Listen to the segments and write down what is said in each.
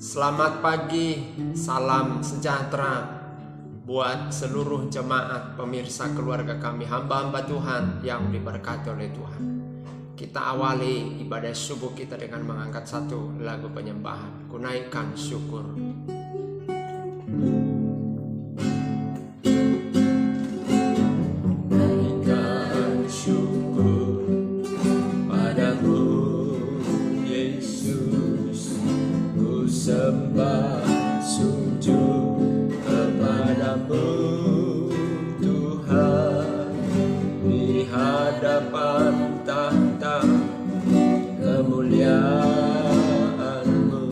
Selamat pagi, salam sejahtera buat seluruh jemaat pemirsa keluarga kami, hamba-hamba Tuhan yang diberkati oleh Tuhan. Kita awali ibadah subuh kita dengan mengangkat satu lagu penyembahan, Ku naikkan syukur. Naikkan syukur padamu Yesus, ku sembah sujud kepadamu Tuhan, di hadapan tahta kemuliaan-Mu.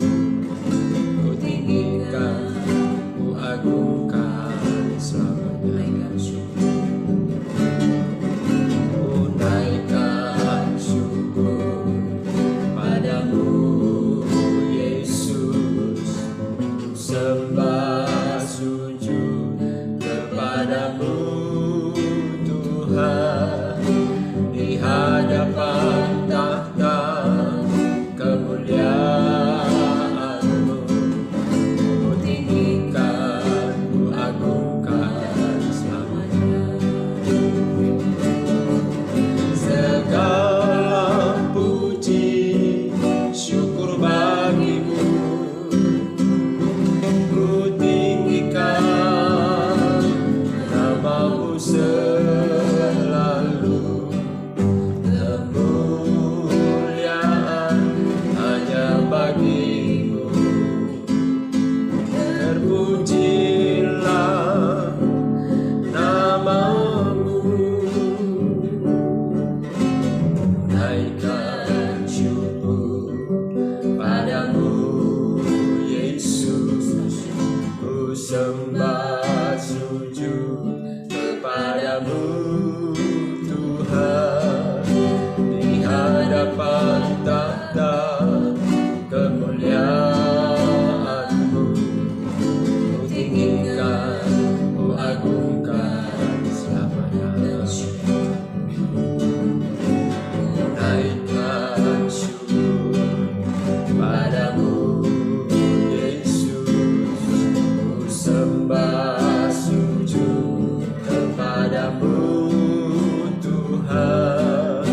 Ku tinggikan, ku agungkan selamanya. Ku naikkan syukur padamu Yesus, sembah sujud kepadamu Tuhan, di hadapan tahta kemuliaan-Mu. Ku tinggikan, ku agungkan selamanya. Segala puji syukur bagimu, ku tinggikan nama-Mu selalu. Kemuliaan hanya bagimu, terpujilah nama-Mu. Naikkan syukur padamu Yesus, ku sembah sujud kepadamu Tuhan, di hadapan tahta kemuliaan-Mu. Ku tinggikan, ku agungkan selamanya. Naikkan syukur padamu Yesus, ku sembah sujud kepadamu Tuhan,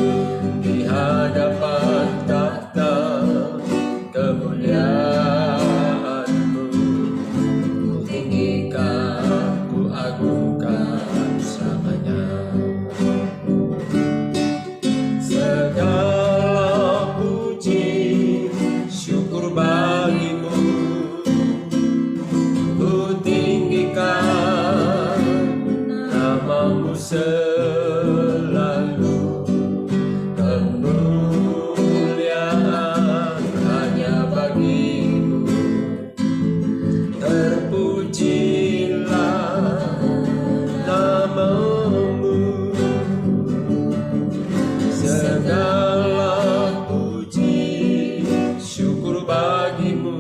di hadapan tahta kemuliaan-Mu. Ku tinggikan, ku agungkan selamanya. Segala puji syukur bagimu, ku tinggikan nama-Mu selalu. Kemuliaan hanya bagimu, terpujilah nama-Mu. Segala puji syukur bagimu,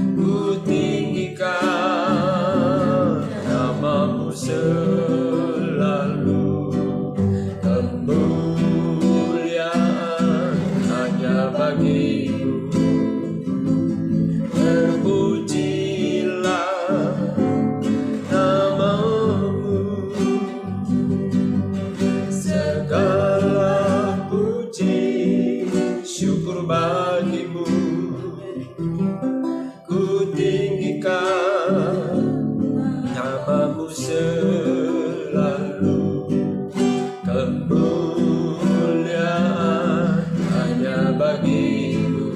ku tinggikan nama-Mu selalu. Kemuliaan hanya bagimu, terpujilah nama-Mu. Segala puji syukur bagimu, ku tinggikan nama-Mu selalu. Kemuliaan hanya bagimu,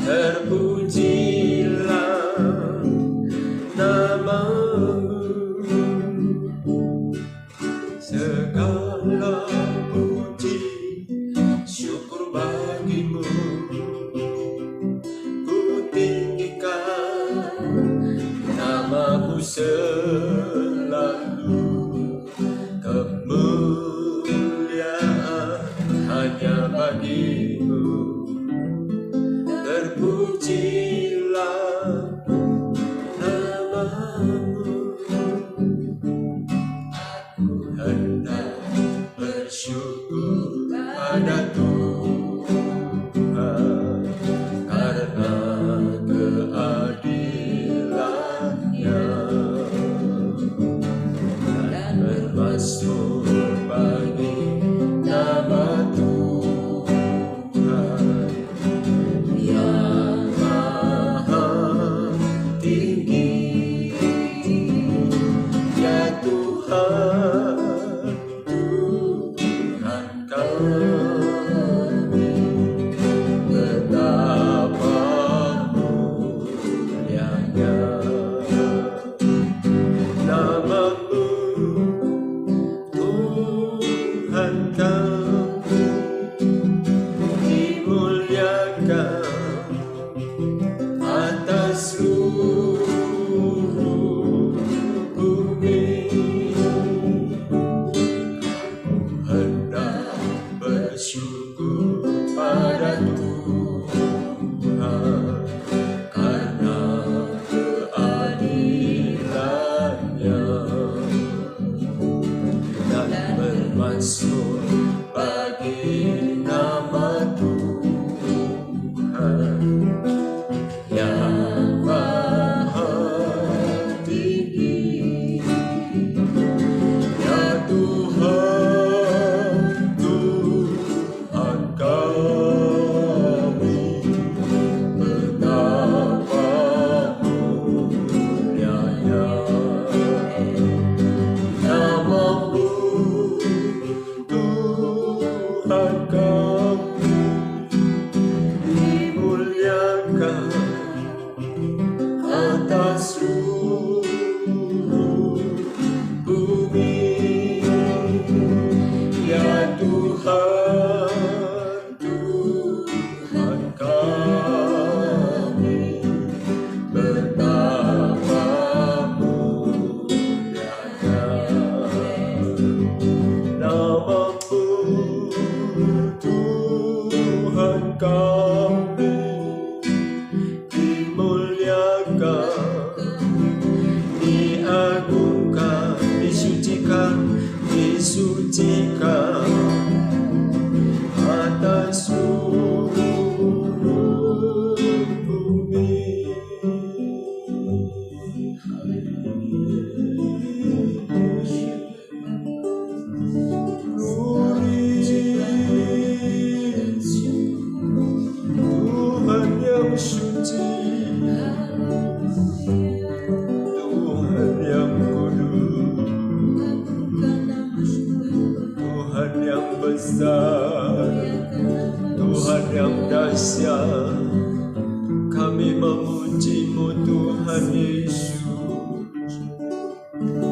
terpujilah nama-Mu. Segala puji syukur bagimu, ku tinggikan nama-Mu selalu. Kemuliaan hanya bagimu, terpujilah nama-Mu. Aku hendak bersyukur pada Tuhan, suci, Tuhan yang kudus, Tuhan yang besar, Tuhan yang dahsyat. Kami memuji-Mu Tuhan Yesus,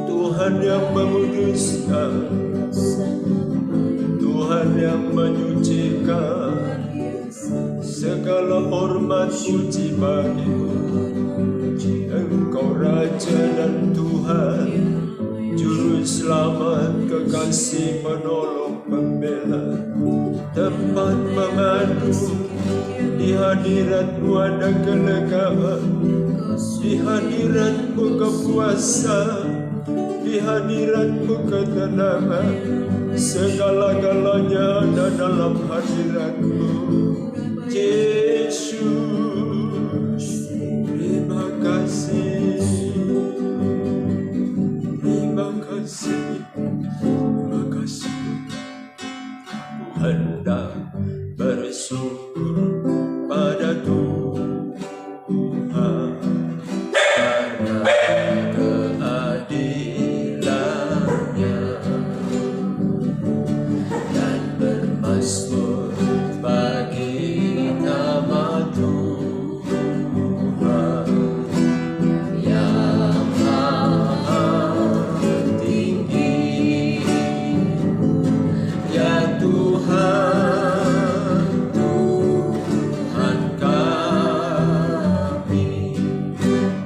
Tuhan yang memutuskan, Tuhan yang menyucikan. Segala hormat puji bagi-Mu. Engkau Raja dan Tuhan, Juru Selamat, Kekasih, Penolong, Pembela. Tempat mengadu, di hadirat-Mu ada kelegaan, di hadirat-Mu kepuasan, di hadirat-Mu ketenangan. Segala-galanya ada dalam hadirat-Mu. Yesus, terima kasih, terima kasih, terima kasih. Ku hendak bersyukur pada Tuhan karena keadilannya, dan bermazmur bagi nama Tuhan yang maha tinggi. Ya Tuhan, Tuhan kami,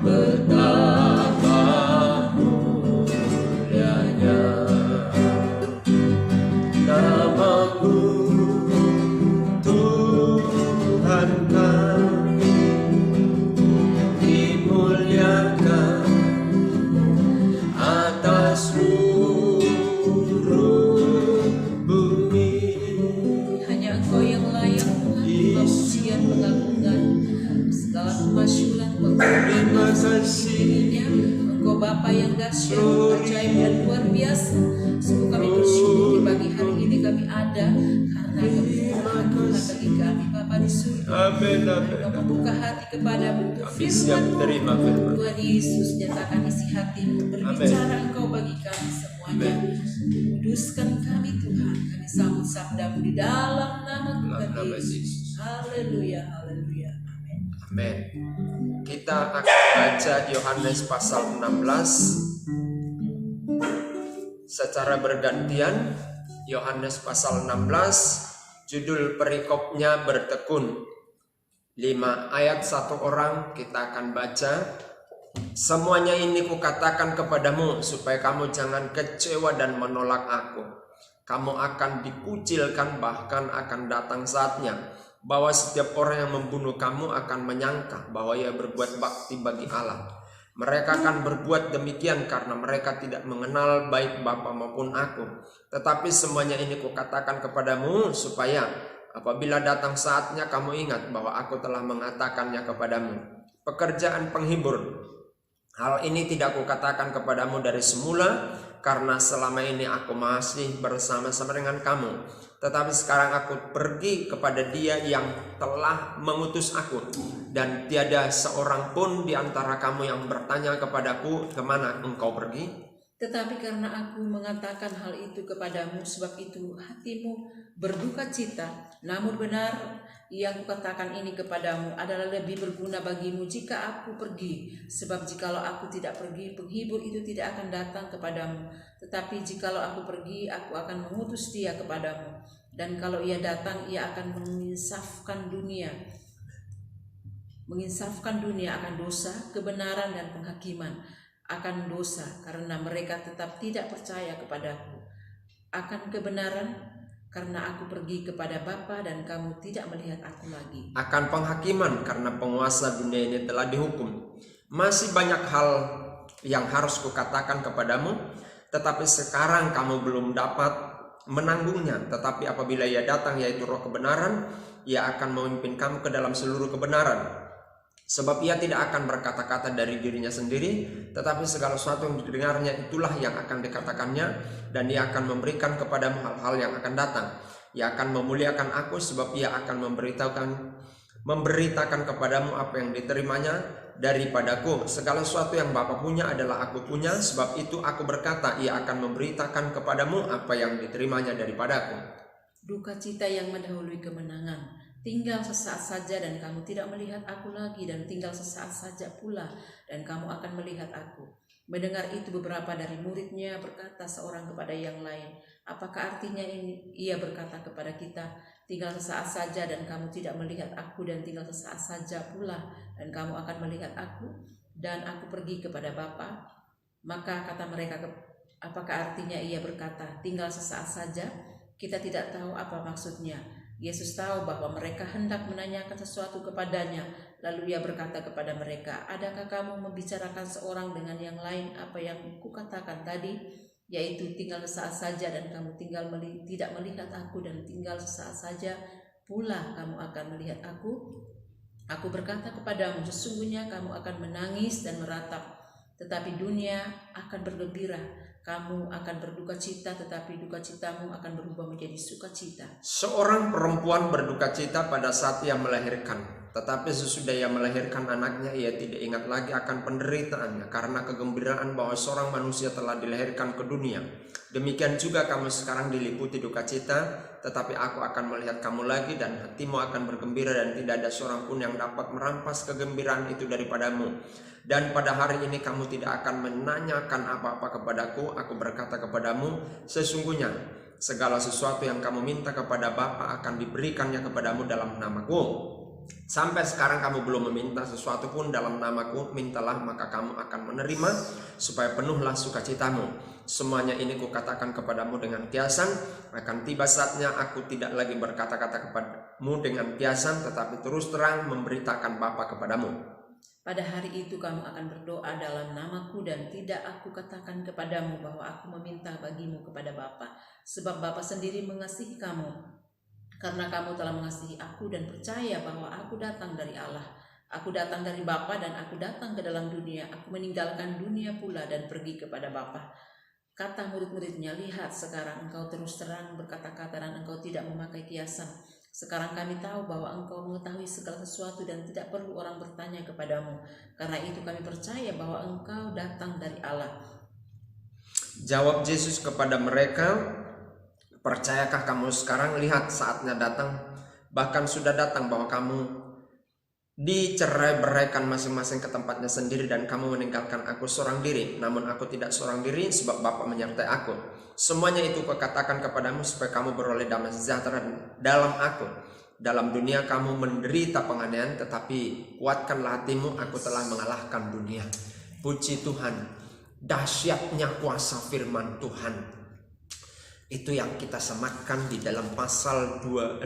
betapa mulianya nama-Mu, Tuhan kami, dimuliakan atas seluruh bumi. Hanya Engkau yang layak Tuhan, pujian pengagungan, segala kemasyuran, Terima kasih. Engkau Bapa yang dahsyat, ajaib dan luar biasa. Sungguh kami bersyukur di pagi hari ini kami ada karena kemurahan Tuhan bagi kami Bapa di surga. Amin, amin. Engkau membuka hati kepadamu untuk Kami siap firman terima firman. Tuhan Yesus, nyatakan isi hatimu, berbicara Engkau bagi kami semuanya. Kuduskan kami Tuhan, kami sambut sabdamu di dalam nama Tuhan Dalam nama Yesus. Yesus. Haleluya, haleluya, amin. Amin. Kita akan baca Yohanes pasal 16 secara bergantian. Yohanes pasal 16, judul perikopnya bertekun. 5 ayat 1 orang kita akan baca. Semuanya ini kukatakan kepadamu supaya kamu jangan kecewa dan menolak aku. Kamu akan dikucilkan, bahkan akan datang saatnya bahwa setiap orang yang membunuh kamu akan menyangka bahwa ia berbuat bakti bagi Allah. Mereka akan berbuat demikian karena mereka tidak mengenal baik Bapa maupun aku. Tetapi semuanya ini kukatakan kepadamu supaya apabila datang saatnya kamu ingat bahwa aku telah mengatakannya kepadamu. Pekerjaan penghibur. Hal ini tidak kukatakan kepadamu dari semula, karena selama ini aku masih bersama-sama dengan kamu. Tetapi sekarang aku pergi kepada Dia yang telah mengutus aku, dan tiada seorang pun di antara kamu yang bertanya kepadaku, kemana engkau pergi? Tetapi karena aku mengatakan hal itu kepadamu, sebab itu hatimu berduka cita. Namun benar yang kukatakan ini kepadamu adalah lebih berguna bagimu jika aku pergi. Sebab jikalau aku tidak pergi, penghibur itu tidak akan datang kepadamu. Tetapi jikalau aku pergi, aku akan mengutus Dia kepadamu. Dan kalau Ia datang, Ia akan menginsafkan dunia. Menginsafkan dunia akan dosa, kebenaran dan penghakiman. Akan dosa karena mereka tetap tidak percaya kepadaku. Akan kebenaran karena aku pergi kepada Bapa dan kamu tidak melihat aku lagi. Akan penghakiman karena penguasa dunia ini telah dihukum. Masih banyak hal yang harus kukatakan kepadamu, tetapi sekarang kamu belum dapat menanggungnya. Tetapi apabila Ia datang, yaitu Roh kebenaran, Ia akan memimpin kamu ke dalam seluruh kebenaran. Sebab Ia tidak akan berkata-kata dari dirinya sendiri, tetapi segala sesuatu yang didengarnya itulah yang akan dikatakannya, dan Ia akan memberikan kepadamu hal-hal yang akan datang. Ia akan memuliakan aku, sebab Ia akan memberitakan kepadamu apa yang diterimanya daripadaku. Segala sesuatu yang Bapa punya adalah aku punya, sebab itu aku berkata, ia akan memberitakan kepadamu apa yang diterimanya daripadaku. Duka cita yang mendahului kemenangan. Tinggal sesaat saja dan kamu tidak melihat aku lagi, dan tinggal sesaat saja pula dan kamu akan melihat aku. Mendengar itu beberapa dari muridnya berkata seorang kepada yang lain, apakah artinya ini? Ia berkata kepada kita, tinggal sesaat saja dan kamu tidak melihat aku, dan tinggal sesaat saja pula dan kamu akan melihat aku, dan aku pergi kepada Bapa. Maka kata mereka, apakah artinya ia berkata, tinggal sesaat saja? Kita tidak tahu apa maksudnya. Yesus tahu bahwa mereka hendak menanyakan sesuatu kepadanya. Lalu ia berkata kepada mereka, adakah kamu membicarakan seorang dengan yang lain apa yang kukatakan tadi? Yaitu tinggal sesaat saja dan kamu tidak melihat aku, dan tinggal sesaat saja pula kamu akan melihat aku. Aku berkata kepadamu, sesungguhnya kamu akan menangis dan meratap, tetapi dunia akan bergembira. Kamu akan berduka cita, tetapi duka citamu akan berubah menjadi sukacita. Seorang perempuan berduka cita pada saat ia melahirkan, tetapi sesudah ia melahirkan anaknya, ia tidak ingat lagi akan penderitaannya karena kegembiraan bahwa seorang manusia telah dilahirkan ke dunia. Demikian juga kamu sekarang diliputi duka cita, tetapi aku akan melihat kamu lagi dan hatimu akan bergembira, dan tidak ada seorang pun yang dapat merampas kegembiraan itu daripadamu. Dan pada hari ini kamu tidak akan menanyakan apa-apa kepadaku. Aku berkata kepadamu, sesungguhnya segala sesuatu yang kamu minta kepada Bapa akan diberikannya kepadamu dalam namaku. Sampai sekarang kamu belum meminta sesuatu pun dalam namaku, mintalah maka kamu akan menerima, supaya penuhlah sukacitamu. Semuanya ini kukatakan kepadamu dengan kiasan. Akan tiba saatnya aku tidak lagi berkata-kata kepadamu dengan kiasan, tetapi terus terang memberitakan Bapa kepadamu. Pada hari itu kamu akan berdoa dalam namaku, dan tidak aku katakan kepadamu bahwa aku meminta bagimu kepada Bapa, sebab Bapa sendiri mengasihi kamu, karena kamu telah mengasihi aku dan percaya bahwa aku datang dari Allah. Aku datang dari Bapa dan aku datang ke dalam dunia. Aku meninggalkan dunia pula dan pergi kepada Bapa. Kata murid-muridnya, lihat sekarang engkau terus terang berkata-kata dan engkau tidak memakai kiasan. Sekarang kami tahu bahwa engkau mengetahui segala sesuatu dan tidak perlu orang bertanya kepadamu. Karena itu kami percaya bahwa engkau datang dari Allah. Jawab Yesus kepada mereka, percayakah kamu sekarang? Lihat saatnya datang, bahkan sudah datang, bahwa kamu dicerai-beraikan masing-masing ke tempatnya sendiri, dan kamu meninggalkan aku seorang diri. Namun aku tidak seorang diri, sebab Bapa menyertai aku. Semuanya itu kukatakan kepadamu supaya kamu beroleh damai sejahtera dalam aku. Dalam dunia kamu menderita penganiayaan, tetapi kuatkanlah hatimu, aku telah mengalahkan dunia. Puji Tuhan, dahsyatnya kuasa firman Tuhan. Itu yang kita sematkan di dalam pasal 16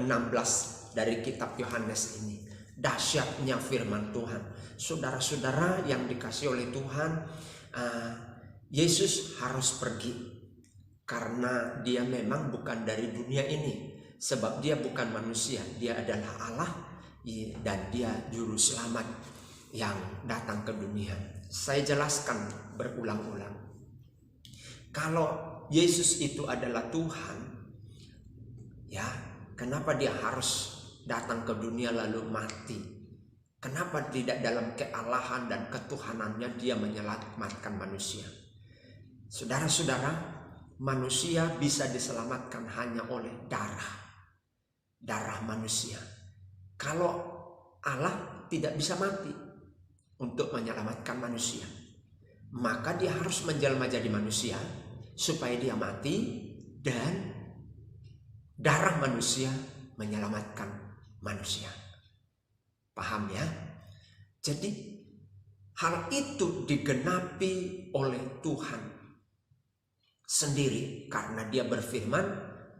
dari kitab Yohanes ini. Dahsyatnya firman Tuhan. Saudara-saudara yang dikasihi oleh Tuhan, Yesus harus pergi karena dia memang bukan dari dunia ini. Sebab dia bukan manusia, dia adalah Allah, dan dia juru selamat yang datang ke dunia. Saya jelaskan berulang-ulang. Kalau Yesus itu adalah Tuhan, ya, kenapa dia harus datang ke dunia lalu mati? Kenapa tidak dalam kealahan dan ketuhanannya dia menyelamatkan manusia? Saudara-saudara, manusia bisa diselamatkan hanya oleh darah manusia. Kalau Allah tidak bisa mati untuk menyelamatkan manusia, maka dia harus menjelma jadi manusia supaya dia mati, dan darah manusia menyelamatkan manusia. Paham ya? Jadi hal itu digenapi oleh Tuhan sendiri, karena dia berfirman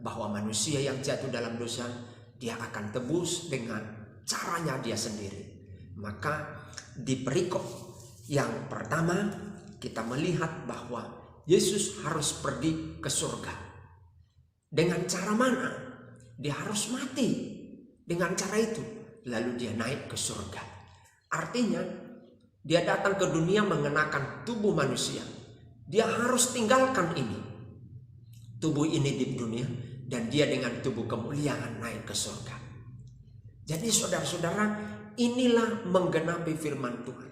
bahwa manusia yang jatuh dalam dosa dia akan tebus dengan caranya dia sendiri. Maka di perikop yang pertama kita melihat bahwa Yesus harus pergi ke surga. Dengan cara mana? Dia harus mati. Dengan cara itu lalu dia naik ke surga. Artinya dia datang ke dunia mengenakan tubuh manusia. Dia harus tinggalkan ini, tubuh ini di dunia, dan dia dengan tubuh kemuliaan naik ke surga. Jadi saudara-saudara, inilah menggenapi firman Tuhan.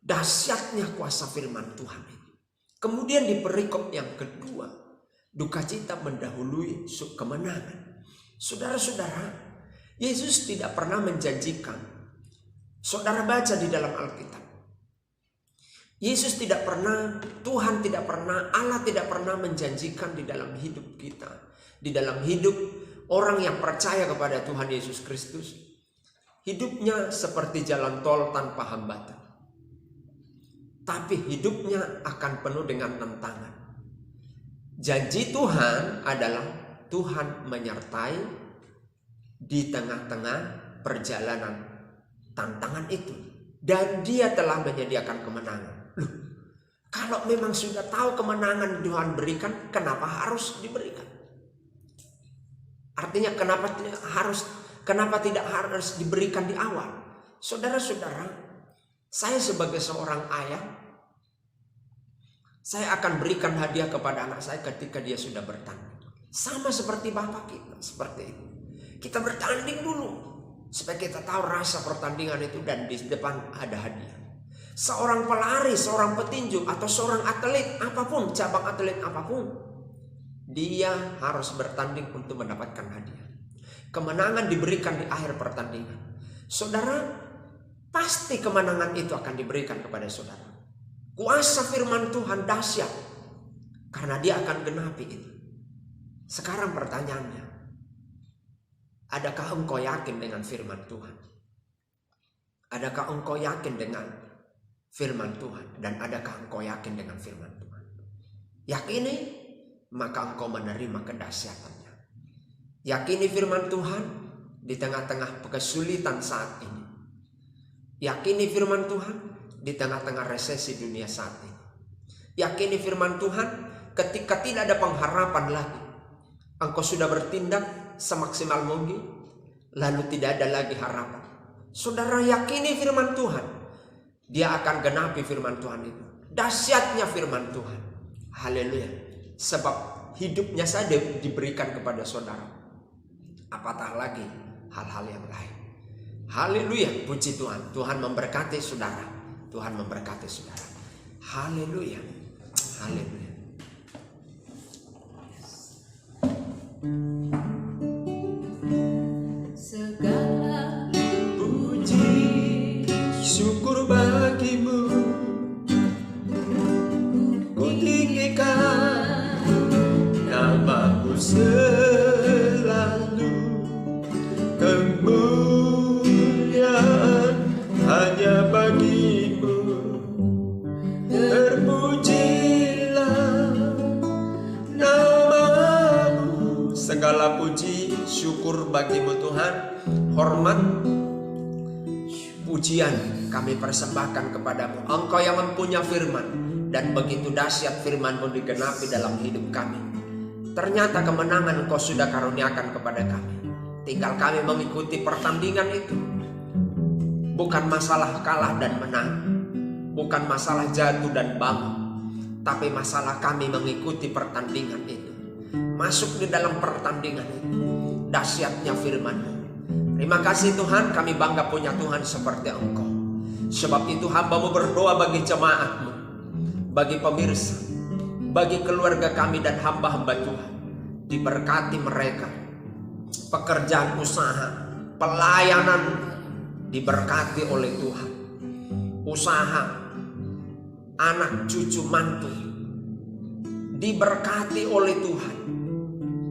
Dahsyatnya kuasa firman Tuhan ini. Kemudian di perikop yang kedua, duka cita mendahului kemenangan. Saudara-saudara, Yesus tidak pernah menjanjikan. Saudara baca di dalam Alkitab. Yesus tidak pernah, Tuhan tidak pernah, Allah tidak pernah menjanjikan di dalam hidup kita. Di dalam hidup orang yang percaya kepada Tuhan Yesus Kristus. Hidupnya seperti jalan tol tanpa hambatan. Tapi hidupnya akan penuh dengan tantangan. Janji Tuhan adalah Tuhan menyertai di tengah-tengah perjalanan tantangan itu. Dan Dia telah menyediakan kemenangan. Loh, kalau memang sudah tahu kemenangan Tuhan berikan, kenapa harus diberikan? Artinya kenapa tidak harus diberikan di awal? Saudara-saudara, saya sebagai seorang ayah, saya akan berikan hadiah kepada anak saya ketika dia sudah bertanding. Sama seperti bapak kita, seperti itu. Kita bertanding dulu supaya kita tahu rasa pertandingan itu, dan di depan ada hadiah. Seorang pelari, seorang petinju, atau seorang atlet apapun, cabang atlet apapun, dia harus bertanding untuk mendapatkan hadiah. Kemenangan diberikan di akhir pertandingan. Saudara, pasti kemenangan itu akan diberikan kepada saudara. Kuasa firman Tuhan dahsyat karena Dia akan genapi itu. Sekarang pertanyaannya, adakah engkau yakin dengan firman Tuhan? Adakah engkau yakin dengan firman Tuhan? Dan adakah engkau yakin dengan firman Tuhan? Yakini, maka engkau menerima kedahsyatannya. Yakini firman Tuhan di tengah-tengah kesulitan saat ini. Yakini firman Tuhan di tengah-tengah resesi dunia saat ini. Yakini firman Tuhan ketika tidak ada pengharapan lagi. Engkau sudah bertindak semaksimal mungkin, lalu tidak ada lagi harapan. Saudara, yakini firman Tuhan. Dia akan genapi firman Tuhan itu. Dahsyatnya firman Tuhan. Haleluya. Sebab hidupnya saja diberikan kepada saudara. Apatah lagi hal-hal yang lain. Haleluya, puji Tuhan. Tuhan memberkati saudara. Tuhan memberkati saudara. Haleluya. Haleluya. Segala puji syukur bagimu, ku tinggikan namamu selalu. Kemuliaan hanya bagimu, terpujilah namamu. Segala puji syukur bagimu Tuhan. Hormat pujian kami persembahkan kepadamu. Engkau yang mempunyai firman, dan begitu dahsyat firman-Mu digenapi dalam hidup kami. Ternyata kemenangan Engkau sudah karuniakan kepada kami. Tinggal kami mengikuti pertandingan itu. Bukan masalah kalah dan menang, bukan masalah jatuh dan bangun, tapi masalah kami mengikuti pertandingan itu. Masuk di dalam pertandingan itu. Dahsyatnya firman-Mu. Terima kasih Tuhan, kami bangga punya Tuhan seperti Engkau. Sebab itu hamba-Mu berdoa bagi jemaat-Mu, bagi pemirsa, bagi keluarga kami dan hamba-hamba Tuhan. Diberkati mereka, pekerjaan usaha, pelayanan diberkati oleh Tuhan. Usaha, anak cucu mantu diberkati oleh Tuhan.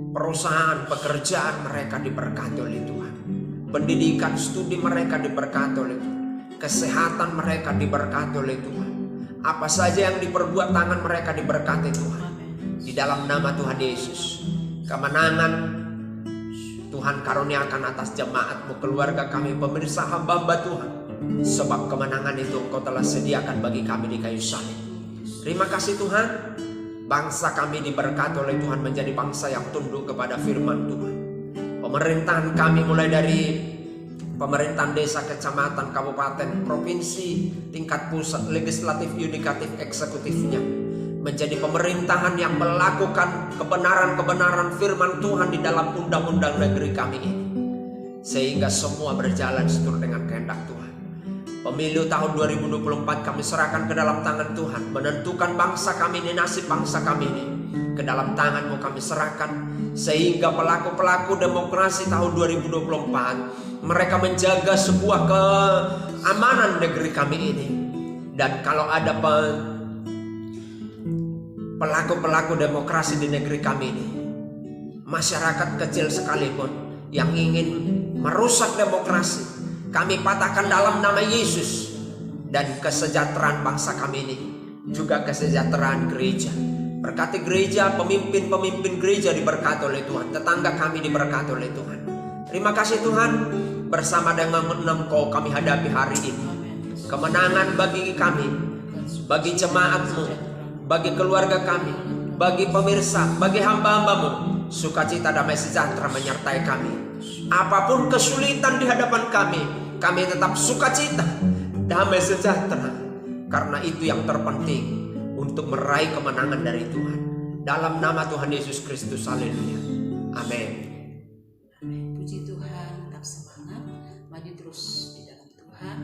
Perusahaan, pekerjaan mereka diberkati oleh Tuhan. Pendidikan, studi mereka diberkati oleh Tuhan. Kesehatan mereka diberkati oleh Tuhan. Apa saja yang diperbuat tangan mereka diberkati Tuhan. Di dalam nama Tuhan Yesus, kemenangan Tuhan karuniakan atas jemaat-Mu, keluarga kami, pemirsa hamba-hamba Tuhan. Sebab kemenangan itu Engkau telah sediakan bagi kami di kayu salib. Terima kasih Tuhan. Bangsa kami diberkati oleh Tuhan menjadi bangsa yang tunduk kepada firman Tuhan. Pemerintahan kami mulai dari pemerintahan desa, kecamatan, kabupaten, provinsi, tingkat pusat, legislatif, yudikatif, eksekutifnya, menjadi pemerintahan yang melakukan kebenaran-kebenaran firman Tuhan di dalam undang-undang negeri kami ini. sehingga semua berjalan seturut dengan kehendak Tuhan. Pemilu tahun 2024 kami serahkan ke dalam tangan Tuhan. Menentukan bangsa kami ini, nasib bangsa kami ini, ke dalam tangan-Mu kami serahkan, sehingga pelaku-pelaku demokrasi tahun 2024 mereka menjaga sebuah keamanan negeri kami ini. Dan kalau ada pelaku-pelaku demokrasi di negeri kami ini, masyarakat kecil sekalipun yang ingin merusak demokrasi, kami patahkan dalam nama Yesus. Dan kesejahteraan bangsa kami ini juga kesejahteraan gereja. Berkati gereja, pemimpin-pemimpin gereja diberkati oleh Tuhan, tetangga kami diberkati oleh Tuhan. Terima kasih Tuhan, bersama dengan Engkau kami hadapi hari ini. Kemenangan bagi kami, bagi jemaat-Mu, bagi keluarga kami, bagi pemirsa, bagi hamba-hamba-Mu. Sukacita damai sejahtera menyertai kami. Apapun kesulitan di hadapan kami tetap sukacita, damai sejahtera. Karena itu yang terpenting untuk meraih kemenangan dari Tuhan. Dalam nama Tuhan Yesus Kristus, haleluya. Amin. Puji Tuhan, tetap semangat, maju terus di dalam Tuhan.